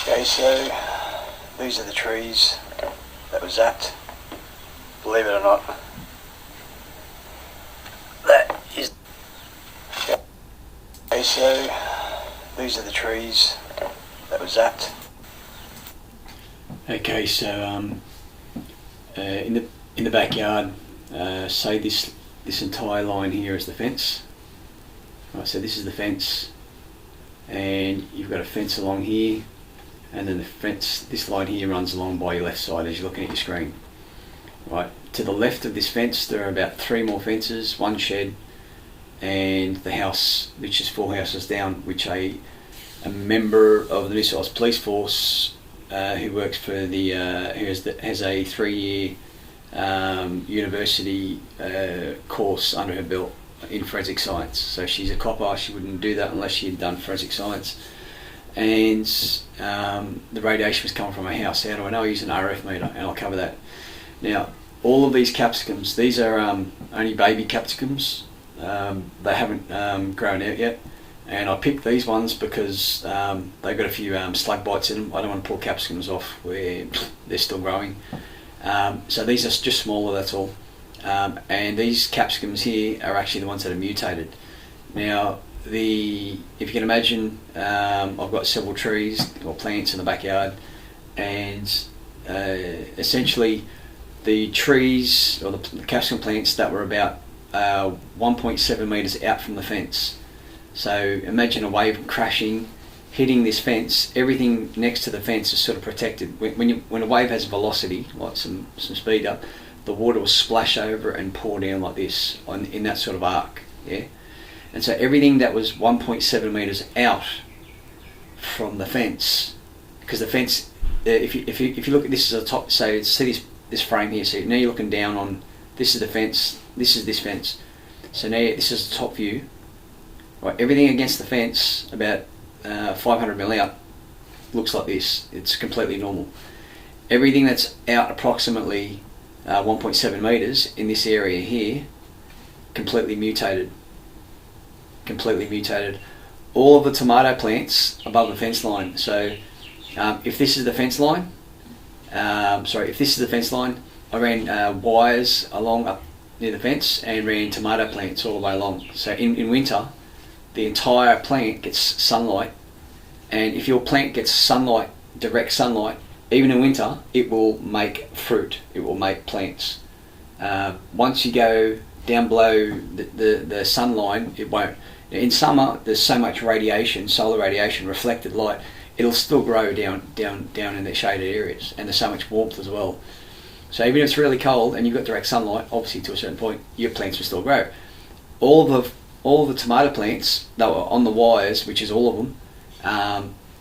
Okay, so these are the trees that was zapped. Believe it or not, that is. Okay, so these are the trees that was zapped. Okay, so in the backyard, say this entire line here is the fence. Right, so this is the fence, and you've got a fence along here, and then the fence, this line here runs along by your left side as you're looking at your screen. Right, to the left of this fence there are about 3 more fences, 1 shed, and the house, which is 4 houses down, which a member of the New South Wales Police Force who works for the who has a 3-year university course under her belt in forensic science. So she's a copper. She wouldn't do that unless she had done forensic science. And the radiation was coming from her house. How do I know? I use an RF meter, and I'll cover that. Now, all of these capsicums, these are only baby capsicums. They haven't grown out yet, and I picked these ones because they've got a few slug bites in them. I don't want to pull capsicums off where they're still growing. So these are just smaller, that's all. And these capsicums here are actually the ones that are mutated. Now, if you can imagine, I've got several trees or plants in the backyard, and essentially the trees or the capsicum plants that were about 1.7 metres out from the fence. So imagine a wave crashing, hitting this fence. Everything next to the fence is sort of protected. When a wave has velocity, like some speed up, the water will splash over and pour down like this in that sort of arc. Yeah. And so everything that was 1.7 metres out from the fence, because the fence, if you look at this as a top, so see this frame here. So now you're looking down on, this is the fence, this is this fence. So now this is the top view. Right, everything against the fence about 500 mil out looks like this. It's completely normal. Everything that's out approximately 1.7 metres in this area here, completely mutated. Completely mutated. All of the tomato plants above the fence line. So if this is the fence line, if this is the fence line, I ran wires along up near the fence and ran tomato plants all the way along. So in winter, the entire plant gets sunlight, and if your plant gets sunlight, direct sunlight, even in winter, it will make fruit, it will make plants. Once you go down below the sun line, it won't. In summer, there's so much radiation, solar radiation, reflected light, it'll still grow down in the shaded areas, and there's so much warmth as well. So even if it's really cold and you've got direct sunlight, obviously to a certain point, your plants will still grow. All the tomato plants that were on the wires, which is all of them,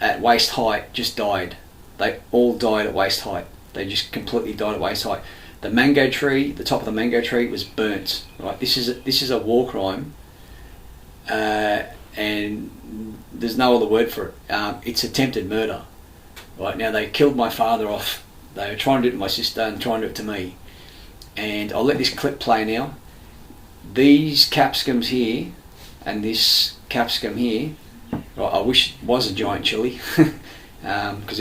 at waist height just died. They all died at waist height. They just completely died at waist height. The mango tree, the top of the mango tree was burnt. Right, this is a war crime, and there's no other word for it. It's attempted murder. Right, now they killed my father off. They were trying to do it to my sister and trying to do it to me. And I'll let this clip play now. These capsicums here and this capsicum here, right, I wish it was a giant chilli, because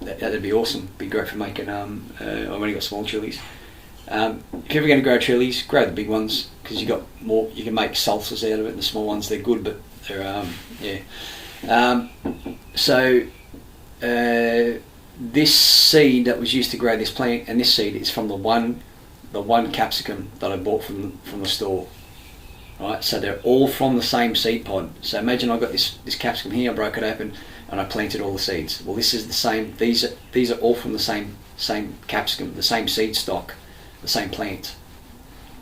that'd be awesome. Be great for making. I've only got small chilies. If you're ever going to grow chilies, grow the big ones, because you got more. You can make salsas out of it. And the small ones, they're good, but they're this seed that was used to grow this plant, and this seed is from the one capsicum that I bought from the store. Right, so they're all from the same seed pod. So imagine I got this capsicum here, I broke it open, and I planted all the seeds. Well, this is the same. These are all from the same capsicum, the same seed stock, the same plant.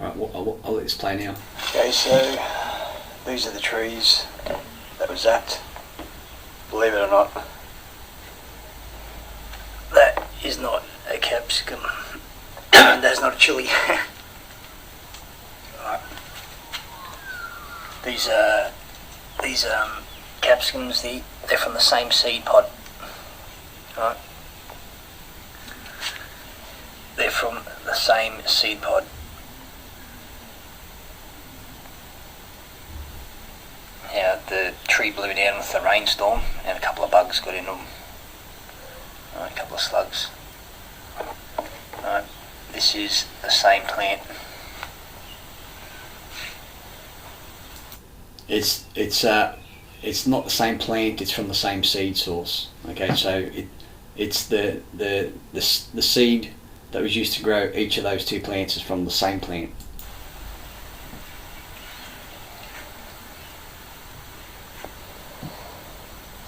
All right, I'll let this play now. Okay, so these are the trees that was zapped. Believe it or not, that is not a capsicum. That's not a chili. Right. These capsicums, they're from the same seed pod. Right. They're from the same seed pod. Yeah, the tree blew down with the rainstorm and a couple of bugs got in them. Right, a couple of slugs. Right, this is the same plant. It's not the same plant. It's from the same seed source. Okay, so it's the seed that was used to grow each of those two plants is from the same plant.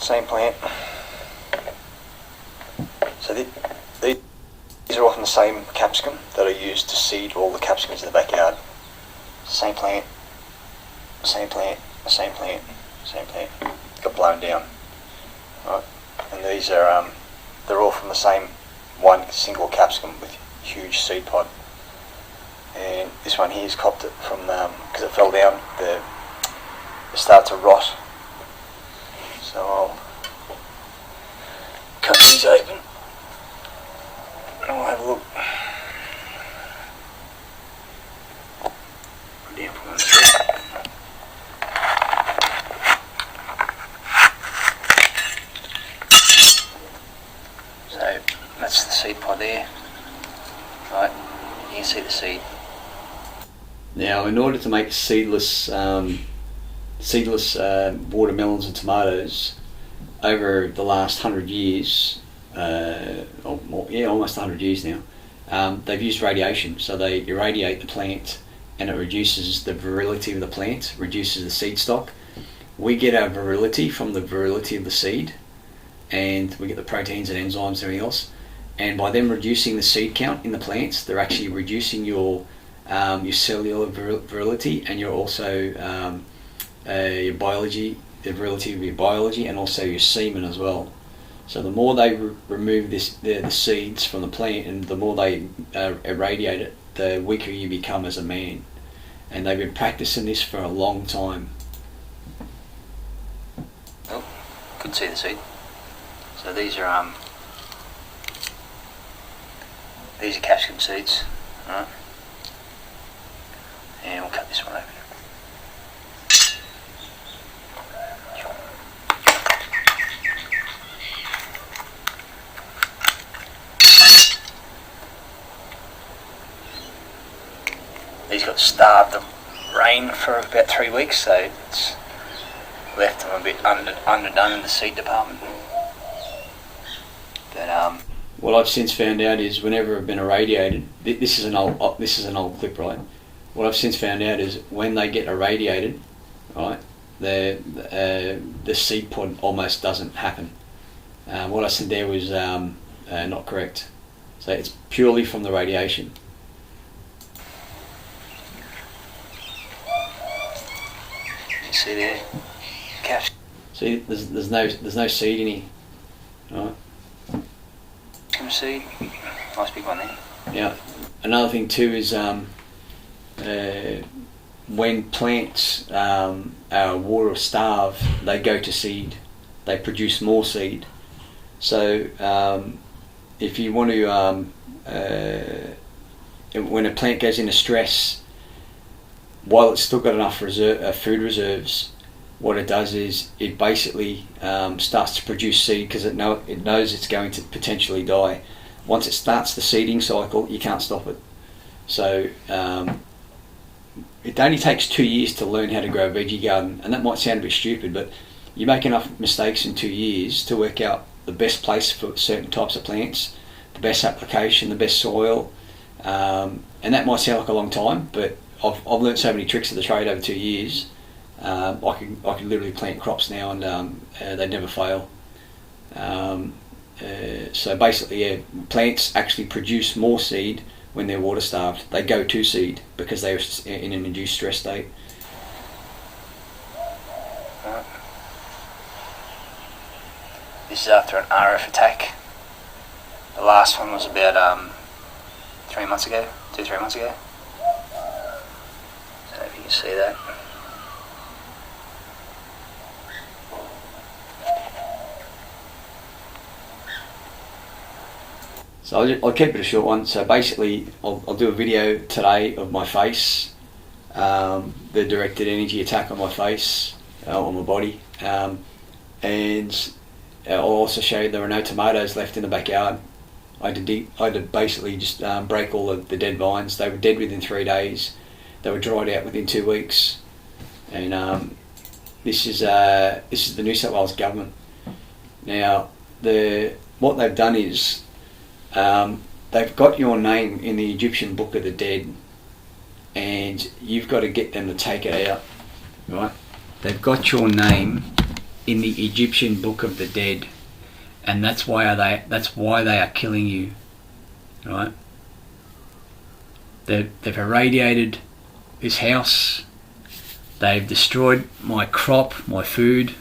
Same plant. So these are all from the same capsicum that are used to seed all the capsicums in the backyard. Same plant, same plant, same plant, same plant. Got blown down. Right. And these are they're all from the same one single capsicum with huge seed pod. And this one here's copped it from because it fell down. It started to rot. So I'll cut these open and we'll have a look. Put down for 1 thread. So that's the seed pod there. Right, you can see the seed. Now, in order to make seedless watermelons and tomatoes, over the last 100 years, or more, almost 100 years now, they've used radiation. So they irradiate the plant and it reduces the virility of the plant, reduces the seed stock. We get our virility from the virility of the seed, and we get the proteins and enzymes and everything else. And by them reducing the seed count in the plants, they're actually reducing your cellular virility, and you're also your biology, the virility of your biology, and also your semen as well. So the more they remove the seeds from the plant, and the more they irradiate it, the weaker you become as a man. And they've been practicing this for a long time. Oh, couldn't see the seed. So these are capsicum seeds, right? And we'll cut this one open. These got starved of rain for about 3 weeks, so it's left them a bit underdone in the seed department. But what I've since found out is whenever I've been irradiated, this is an old clip, right? What I've since found out is when they get irradiated, right, the seed pod almost doesn't happen. What I said there was not correct. So it's purely from the radiation. You see there, See, there's no seed in here, right? Seed, nice big one there. Yeah. Another thing too is when plants are water starved, they go to seed. They produce more seed. So if you want to, when a plant goes into stress, while it's still got enough food reserves, what it does is it basically starts to produce seed because it knows it's going to potentially die. Once it starts the seeding cycle, you can't stop it. So it only takes 2 years to learn how to grow a veggie garden, and that might sound a bit stupid, but you make enough mistakes in 2 years to work out the best place for certain types of plants, the best application, the best soil, and that might sound like a long time, but I've learned so many tricks of the trade over 2 years. I can literally plant crops now and they never fail. So basically, yeah, plants actually produce more seed when they're water starved. They go to seed because they're in an induced stress state. This is after an RF attack. The last one was about 3 months ago, 2-3 months ago. So if you can see that. So I'll keep it a short one. So basically, I'll do a video today of my face, the directed energy attack on my face, on my body, and I'll also show you there were no tomatoes left in the backyard. I had to basically just break all of the dead vines. They were dead within 3 days. They were dried out within 2 weeks. And this is the New South Wales government. Now, what they've done is they've got your name in the Egyptian Book of the Dead, and you've got to get them to take it out, right? They've got your name in the Egyptian Book of the Dead, and that's why they are killing you, right? They've irradiated this house. They've destroyed my crop, my food,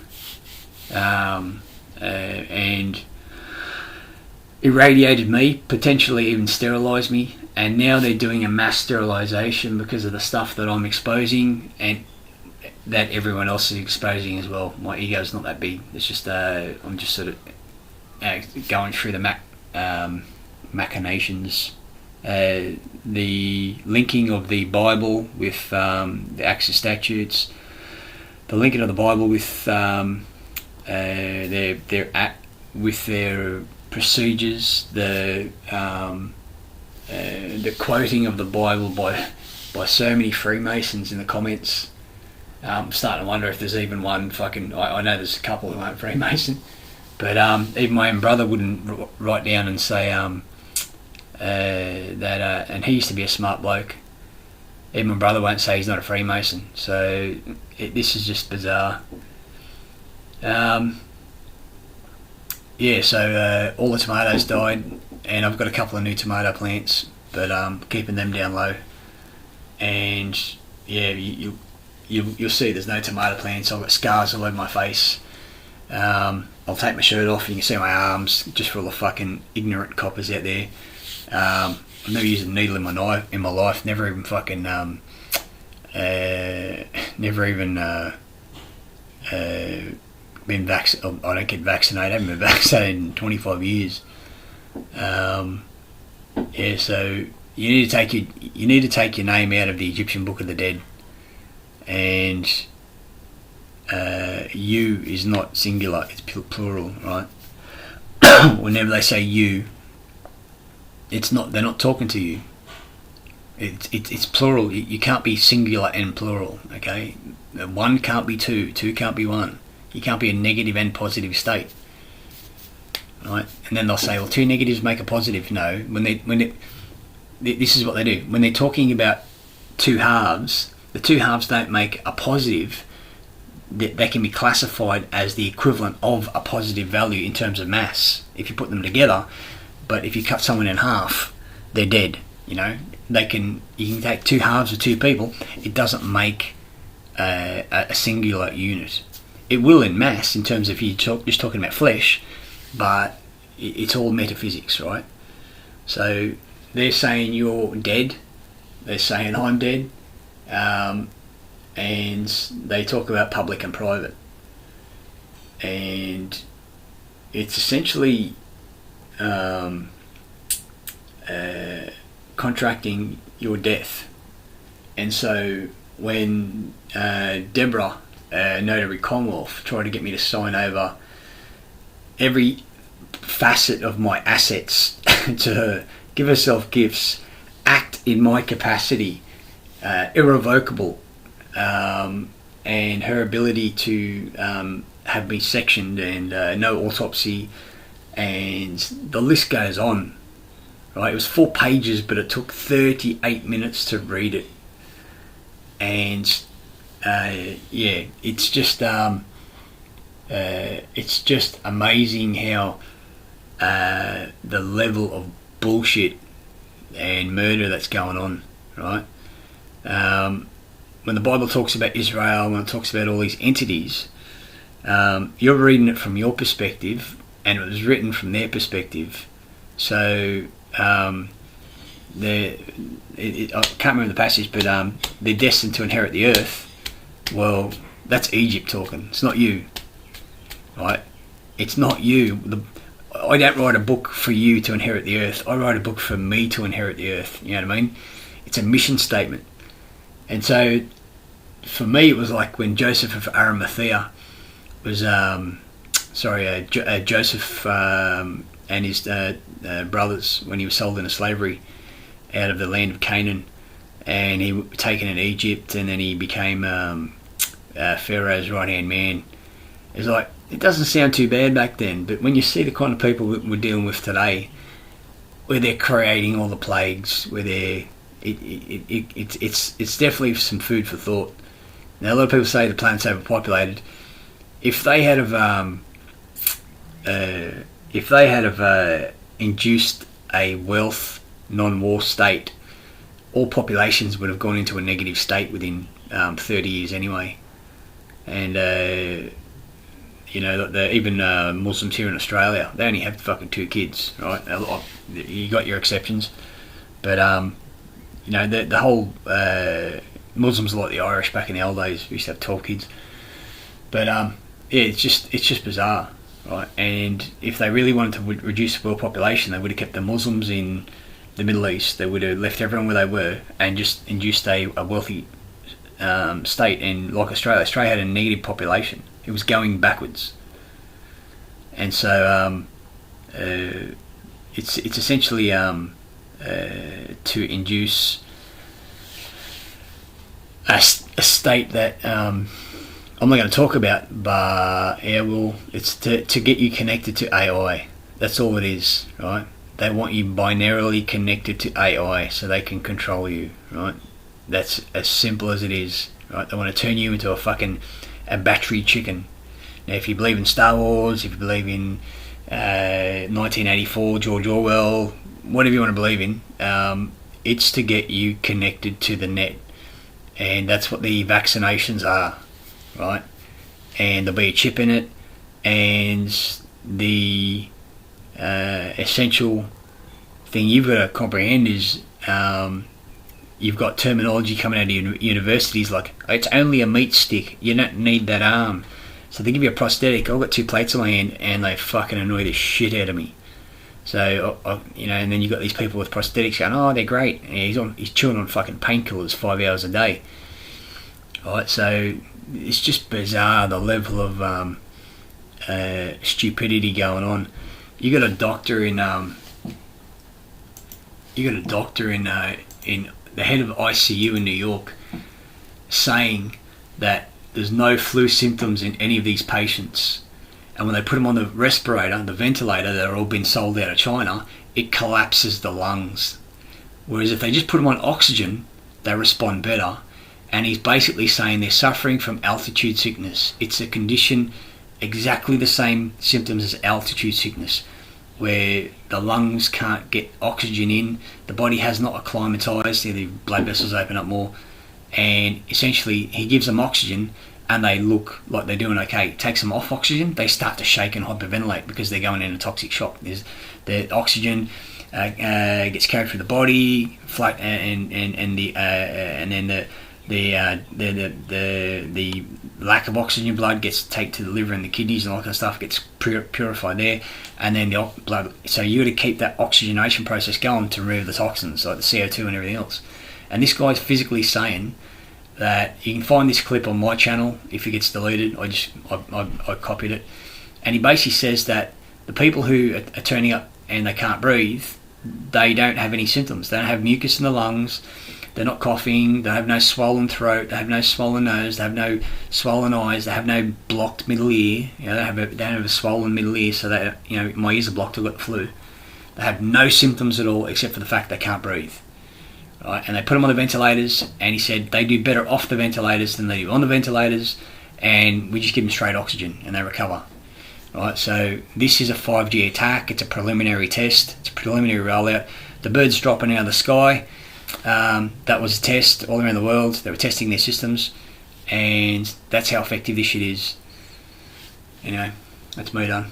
and irradiated me, potentially even sterilised me, and now they're doing a mass sterilisation because of the stuff that I'm exposing and that everyone else is exposing as well. My ego's not that big. It's just I'm just sort of going through the machinations. The linking of the Bible with the Acts of Statutes, the linking of the Bible with their procedures, the quoting of the Bible by so many Freemasons in the comments. I'm starting to wonder if there's even one fucking... I know there's a couple who aren't Freemason, but even my own brother wouldn't write down and say that, and he used to be a smart bloke. Even my brother won't say he's not a Freemason. So this is just bizarre. So all the tomatoes died, and I've got a couple of new tomato plants, but keeping them down low. And yeah, you'll see there's no tomato plants. I've got scars all over my face. I'll take my shirt off and you can see my arms, just for all the fucking ignorant coppers out there. I've never used a needle in my life. Never even fucking been vaccinated. I don't get vaccinated. I haven't been vaccinated in 25 years. So you need to take your name out of the Egyptian Book of the Dead, and you is not singular; it's plural, right? Whenever they say you, it's not. They're not talking to you. It's plural. You can't be singular and plural. Okay, one can't be two. Two can't be one. You can't be a negative and positive state, right? And then they'll say, well, two negatives make a positive. No, this is what they do. When they're talking about two halves, the two halves don't make a positive. They can be classified as the equivalent of a positive value in terms of mass if you put them together. But if you cut someone in half, they're dead. You know, you can take two halves of two people. It doesn't make a singular unit. It will in mass in terms of just talking about flesh, but it's all metaphysics, right? So they're saying you're dead. They're saying I'm dead. And they talk about public and private. And it's essentially contracting your death. And so when Deborah, Notary Commonwealth, tried to get me to sign over every facet of my assets to her, give herself gifts, act in my capacity, irrevocable, and her ability to have me sectioned and no autopsy, and the list goes on, right? It was 4 pages, but it took 38 minutes to read it. And it's just amazing how the level of bullshit and murder that's going on, right? When the Bible talks about Israel, when it talks about all these entities, you're reading it from your perspective, and it was written from their perspective. So I can't remember the passage, but they're destined to inherit the earth. Well, that's Egypt talking. It's not you, right? It's not you. I don't write a book for you to inherit the earth. I write a book for me to inherit the earth. You know what I mean? It's a mission statement. And so, for me, it was like when Joseph of Arimathea was Joseph and his brothers, when he was sold into slavery out of the land of Canaan, and he was taken in Egypt, and then he became Pharaoh's right-hand man. It's like, it doesn't sound too bad back then, but when you see the kind of people that we're dealing with today, where they're creating all the plagues, where it's definitely some food for thought. Now, a lot of people say the planet's overpopulated. If they had induced a wealth non-war state, all populations would have gone into a negative state within 30 years anyway. And even Muslims here in Australia, they only have fucking 2 kids, right? You got your exceptions, but the whole Muslims are like the Irish back in the old days. We used to have 12 kids, but it's just bizarre, right? And if they really wanted to reduce the world population, they would have kept the Muslims in the Middle East. They would have left everyone where they were and just induced a wealthy state. And like Australia had a negative population. It was going backwards, and so it's essentially to induce a state that I'm not going to talk about, but it's to get you connected to AI. That's all it is, right? They want you binarily connected to AI so they can control you, right? That's as simple as it is, right? They want to turn you into a battery chicken. Now, if you believe in Star Wars, if you believe in 1984, George Orwell, whatever you want to believe in, it's to get you connected to the net. And that's what the vaccinations are, right? And there'll be a chip in it, and the essential thing you've got to comprehend is you've got terminology coming out of universities like, it's only a meat stick, you don't need that arm. So they give you a prosthetic. I've got 2 plates on my hand and they fucking annoy the shit out of me. So, and then you've got these people with prosthetics going, oh, they're great. And he's chewing on fucking painkillers 5 hours a day. Alright, so it's just bizarre, the level of stupidity going on. You got a doctor in the head of ICU in New York saying that there's no flu symptoms in any of these patients, and when they put them on the respirator, the ventilator that are all been sold out of China, it collapses the lungs. Whereas if they just put them on oxygen, they respond better. And he's basically saying they're suffering from altitude sickness. It's a condition, exactly the same symptoms as altitude sickness, where the lungs can't get oxygen in, the body has not acclimatized, the blood vessels open up more, and essentially he gives them oxygen and they look like they're doing okay. Takes them off oxygen, they start to shake and hyperventilate because they're going into toxic shock. The oxygen gets carried through the body, and then the lack of oxygen in blood gets taken to the liver and the kidneys and all that kind of stuff, gets purified there, and then the blood. So you got to keep that oxygenation process going to remove the toxins like the CO2 and everything else. And this guy's physically saying that, you can find this clip on my channel if it gets deleted. I copied it, and he basically says that the people who are turning up and they can't breathe, they don't have any symptoms. They don't have mucus in the lungs. They're not coughing, they have no swollen throat, they have no swollen nose, they have no swollen eyes, they have no blocked middle ear. They don't have a swollen middle ear, so that, my ears are blocked, I've got the flu. They have no symptoms at all except for the fact they can't breathe. Right? And they put them on the ventilators, and he said they do better off the ventilators than they do on the ventilators, and we just give them straight oxygen and they recover. Right? So this is a 5G attack, it's a preliminary test, it's a preliminary rollout. The birds dropping out of the sky. That was a test all around the world. They were testing their systems, and that's how effective this shit is. Anyway, that's me done.